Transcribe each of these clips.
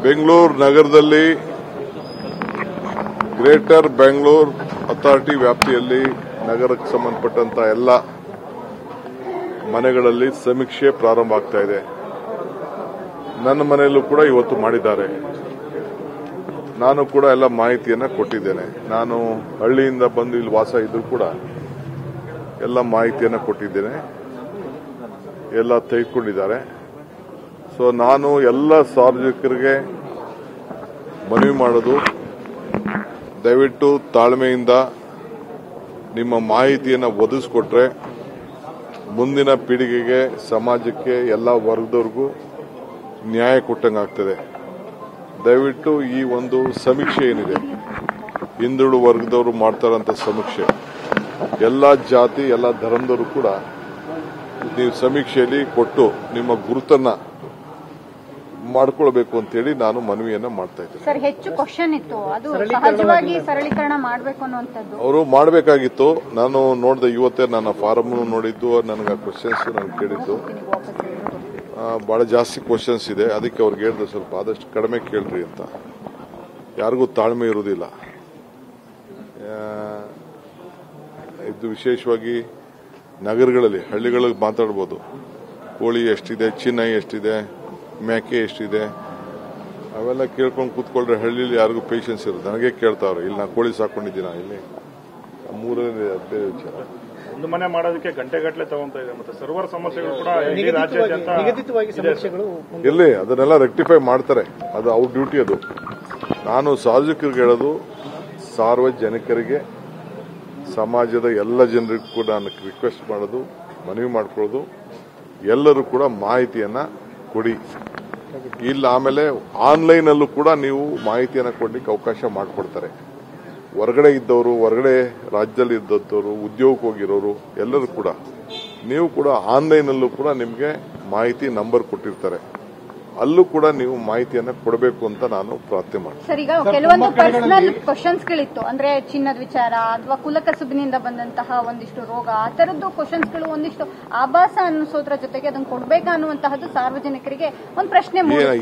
ಬೆಂಗಳೂರು ನಗರದಲ್ಲಿ greater Bengaluru authority ವ್ಯಾಪ್ತಿಯಲ್ಲಿ ನಗರಕ್ಕೆ ಸಂಬಂಧಪಟ್ಟಂತ ಎಲ್ಲ ಮನೆಗಳಲ್ಲಿ ಸಮೀಕ್ಷೆ ಪ್ರಾರಂಭ ಆಗ್ತಾ ಇದೆ. ನನ್ನ ಮನೆಯಲ್ಲೂ ಕೂಡ ಇವತ್ತು ಮಾಡಿದ್ದಾರೆ. ನಾನು ಕೂಡ ಎಲ್ಲ ಮಾಹಿತಿಯನ್ನ ಕೊಟ್ಟಿದ್ದೇನೆ. ನಾನು ಹಳ್ಳಿಯಿಂದ ಬಂದು ಇಲ್ಲಿ ವಾಸ ಇದ್ರೂ ಕೂಡ ಎಲ್ಲ ಮಾಹಿತಿಯನ್ನ ಕೊಟ್ಟಿದ್ದೇನೆ. ಎಲ್ಲ ತೆಗೆದುಕೊಂಡಿದ್ದಾರೆ. ಸೊ ನಾನು ಎಲ್ಲ ಸಾರ್ವಜನಿಕರಿಗೆ ಮನವಿ ಮಾಡೋದು, ದಯವಿಟ್ಟು ತಾಳ್ಮೆಯಿಂದ ನಿಮ್ಮ ಮಾಹಿತಿಯನ್ನು ಒದಗಿಸಿಕೊಟ್ರೆ ಮುಂದಿನ ಪೀಳಿಗೆಗೆ, ಸಮಾಜಕ್ಕೆ, ಎಲ್ಲ ವರ್ಗದವ್ರಿಗೂ ನ್ಯಾಯ ಕೊಟ್ಟಂಗಾಗ್ತದೆ. ದಯವಿಟ್ಟು ಈ ಒಂದು ಸಮೀಕ್ಷೆ ಏನಿದೆ, ಹಿಂದುಳಿದ ವರ್ಗದವರು ಮಾಡ್ತಾರಂತ ಸಮೀಕ್ಷೆ, ಎಲ್ಲ ಜಾತಿ, ಎಲ್ಲ ಧರ್ಮದವರು ಕೂಡ ನೀವು ಸಮೀಕ್ಷೆಯಲ್ಲಿ ಕೊಟ್ಟು ನಿಮ್ಮ ಗುರುತನ್ನ ಮಾಡ್ಕೊಳ್ಬೇಕು ಅಂತೇಳಿ ನಾನು ಮನವಿಯನ್ನ ಮಾಡ್ತಾ ಇದ್ದೇನೆ. ಸರ್, ಹೆಚ್ಚು ಕ್ವಶನ್ ಇತ್ತು, ಅದು ಸಹಜವಾಗಿ ಸರಳೀಕರಣ ಮಾಡಬೇಕು ಅನ್ನುವಂಥದ್ದು ಅವರು ಮಾಡಬೇಕಾಗಿತ್ತು. ನಾನು ನೋಡಿದೆ, ಇವತ್ತೇ ನನ್ನ ಫಾರಂ ನೋಡಿದ್ದು, ನನಗೆ ಕ್ವಶನ್ಸ್ ನನಗೆ ಕೇಳಿದ್ದು ಬಹಳ ಜಾಸ್ತಿ ಕ್ವಶನ್ಸ್ ಇದೆ. ಅದಕ್ಕೆ ಅವ್ರಿಗೆ ಹೇಳಿದೆ ಸ್ವಲ್ಪ ಆದಷ್ಟು ಕಡಿಮೆ ಕೇಳ್ರಿ ಅಂತ. ಯಾರಿಗೂ ತಾಳ್ಮೆ ಇರುವುದಿಲ್ಲ. ಇದು ವಿಶೇಷವಾಗಿ ನಗರಗಳಲ್ಲಿ, ಹಳ್ಳಿಗಳಲ್ಲಿ ಮಾತಾಡ್ಬೋದು. ಕೋಳಿ ಎಷ್ಟಿದೆ, ಚಿನ್ನ ಎಷ್ಟಿದೆ, ಮೇಕೆ ಎಷ್ಟಿದೆ, ಅವೆಲ್ಲ ಕೇಳ್ಕೊಂಡು ಕೂತ್ಕೊಂಡ್ರೆ ಹಳ್ಳಿಲಿ ಯಾರಿಗೂ ಪೇಷನ್ಸ್ ಇರುತ್ತೆ. ನನಗೆ ಕೇಳ್ತಾವ್ರೆ, ಇಲ್ಲಿ ನಾನು ಕೋಳಿ ಸಾಕೊಂಡಿದ್ದೀನ, ಇಲ್ಲಿ ಮೂರನೇ ಬೇರೆ ವಿಚಾರ. ಒಂದು ಮನೆ ಮಾಡೋದಕ್ಕೆ ಗಂಟೆಗಟ್ಟಲೆ ತಗೊಂತಾ ಇದೆ. ಮತ್ತೆ ಸರ್ವರ್ ಸಮಸ್ಯೆಗಳು ಕೂಡ ಇರಲಿ, ಅದನ್ನೆಲ್ಲ ರೆಕ್ಟಿಫೈ ಮಾಡ್ತಾರೆ. ಅದು ಅವ್ರ ಡ್ಯೂಟಿ. ಅದು ನಾನು ಸಾರ್ವಜನಿಕರಿಗೆ ಹೇಳೋದು, ಸಾರ್ವಜನಿಕರಿಗೆ, ಸಮಾಜದ ಎಲ್ಲ ಜನರಿಗೂ ಕೂಡ ನಾನು ರಿಕ್ವೆಸ್ಟ್ ಮಾಡೋದು, ಮನವಿ ಮಾಡ್ಕೊಳ್ಳೋದು, ಎಲ್ಲರೂ ಕೂಡ ಮಾಹಿತಿಯನ್ನ ಕೊಡಿ. ಇಲ್ಲ ಆಮೇಲೆ ಆನ್ಲೈನ್ ಅಲ್ಲೂ ಕೂಡ ನೀವು ಮಾಹಿತಿಯನ್ನ ಕೊಡ್ಲಿಕ್ಕೆ ಅವಕಾಶ ಮಾಡಿಕೊಡ್ತಾರೆ. ಹೊರಗಡೆ ಇದ್ದವರು, ಹೊರಗಡೆ ರಾಜ್ಯದಲ್ಲಿ ಇದ್ದವರು, ಉದ್ಯೋಗಕ್ಕೆ ಹೋಗಿರೋರು ಎಲ್ಲರೂ ಕೂಡ ನೀವು ಕೂಡ ಆನ್ಲೈನ್ ಅಲ್ಲೂ ಕೂಡ ನಿಮಗೆ ಮಾಹಿತಿ ನಂಬರ್ ಕೊಟ್ಟಿರ್ತಾರೆ. ಅಲ್ಲೂ ಕೂಡ ನೀವು ಮಾಹಿತಿಯನ್ನ ಕೊಡಬೇಕು ಅಂತ ನಾನು ಪ್ರಾರ್ಥನೆ ಮಾಡ್ತೀನಿ. ಸರ್, ಈಗ ಕೆಲವೊಂದು ಪರ್ಸನಲ್ ಕ್ವಶನ್ಸ್ಗಳಿತ್ತು, ಅಂದ್ರೆ ಚಿನ್ನದ ವಿಚಾರ ಅಥವಾ ಕುಲಕಸುಬಿನಿಂದ ಬಂದಂತಹ ಒಂದಿಷ್ಟು ರೋಗ, ಆ ತರದ್ದು ಕ್ವಶನ್ಸ್ಗಳು ಒಂದಿಷ್ಟು ಆಭಾಸ ಅನ್ನಿಸೋದ್ರ ಜೊತೆಗೆ ಅದನ್ನು ಕೊಡಬೇಕಾ ಅನ್ನುವಂತಹದ್ದು ಸಾರ್ವಜನಿಕರಿಗೆ ಒಂದು ಪ್ರಶ್ನೆ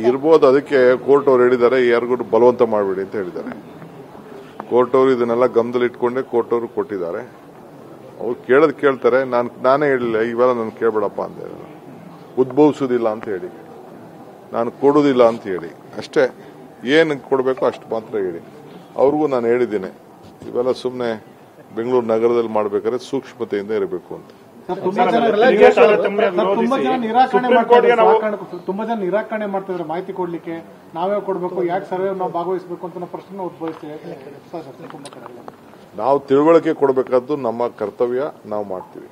ಇರ್ಬೋದು. ಅದಕ್ಕೆ ಕೋರ್ಟ್ ಅವರು ಹೇಳಿದ್ದಾರೆ, ಯಾರಿಗೂ ಬಲವಂತ ಮಾಡಬೇಡಿ ಅಂತ ಹೇಳಿದ್ದಾರೆ. ಕೋರ್ಟ್ ಅವರು ಇದನ್ನೆಲ್ಲ ಗಮನದಲ್ಲಿ ಇಟ್ಕೊಂಡೆ ಕೋರ್ಟ್ ಅವರು ಕೊಟ್ಟಿದ್ದಾರೆ. ಅವ್ರು ಕೇಳೋದು ಕೇಳ್ತಾರೆ. ನಾನೇ ಹೇಳಿಲ್ಲ ಇವೆಲ್ಲ ನಾನು ಕೇಳಬೇಡಪ್ಪ ಅಂತ ಹೇಳಿ, ಉದ್ಭವಿಸುವುದಿಲ್ಲ ಅಂತ ಹೇಳಿ, ನಾನು ಕೊಡುವುದಿಲ್ಲ ಅಂತ ಹೇಳಿ ಅಷ್ಟೇ. ಏನು ಕೊಡಬೇಕು ಅಷ್ಟು ಮಾತ್ರ ಹೇಳಿ. ಅವ್ರಿಗೂ ನಾನು ಹೇಳಿದ್ದೇನೆ, ಇವೆಲ್ಲ ಸುಮ್ಮನೆ ಬೆಂಗಳೂರು ನಗರದಲ್ಲಿ ಮಾಡಬೇಕಾದ್ರೆ ಸೂಕ್ಷ್ಮತೆಯಿಂದ ಇರಬೇಕು ಅಂತ. ತುಂಬಾ ಜನ ನಿರಾಕರಣೆ ಮಾಡ್ತಿದ್ರೆ ಮಾಹಿತಿ ಕೊಡ್ಲಿಕ್ಕೆ, ನಾವೇ ಕೊಡಬೇಕು, ಯಾಕೆ ಸರ್ವೆ ನಾವು ಭಾಗವಹಿಸಬೇಕು ಅಂತ ಪ್ರಶ್ನೆ ಉದ್ಭವಿಸ್ತೇವೆ. ನಾವು ತಿಳುವಳಿಕೆ ಕೊಡಬೇಕಾದ್ದು ನಮ್ಮ ಕರ್ತವ್ಯ, ನಾವು ಮಾಡ್ತೀವಿ.